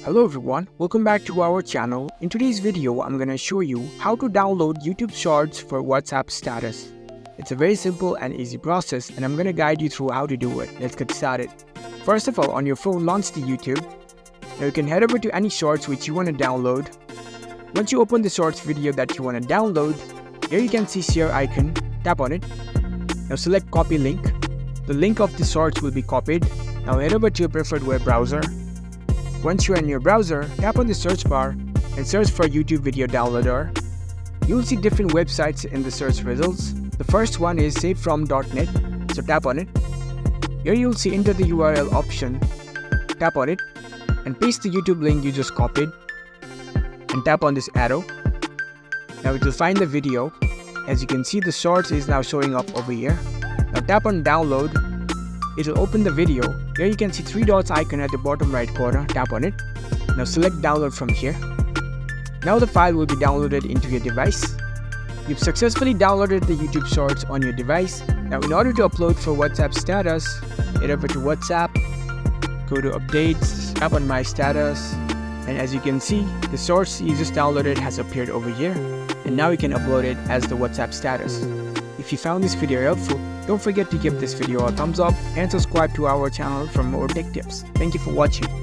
Hello everyone, welcome back to our channel. In today's video, I'm gonna show you how to download YouTube Shorts for WhatsApp status. It's a very simple and easy process and I'm gonna guide you through how to do it. Let's get started. First of all, on your phone, launch the YouTube. Now you can head over to any shorts which you want to download. Once you open the shorts video that you want to download, here you can see share icon, tap on it. Now select copy link. The link of the shorts will be copied. Now head over to your preferred web browser. Once you're in your browser, tap on the search bar and search for YouTube video downloader. You will see different websites in the search results. The first one is savefrom.net, so tap on it. Here you will see enter the URL option. Tap on it and paste the YouTube link you just copied and tap on this arrow. Now it will find the video. As you can see, the shorts is now showing up over here. Now tap on download. It will open the video. Here you can see 3 dots icon at the bottom right corner. Tap on it. Now select download from here. Now the file will be downloaded into your device. You've successfully downloaded the YouTube Shorts on your device. Now in order to upload for WhatsApp status, head over to WhatsApp, go to updates, tap on my status, and as you can see, the source you just downloaded has appeared over here, and now you can upload it as the WhatsApp status. If you found this video helpful, don't forget to give this video a thumbs up and subscribe to our channel for more tech tips. Thank you for watching.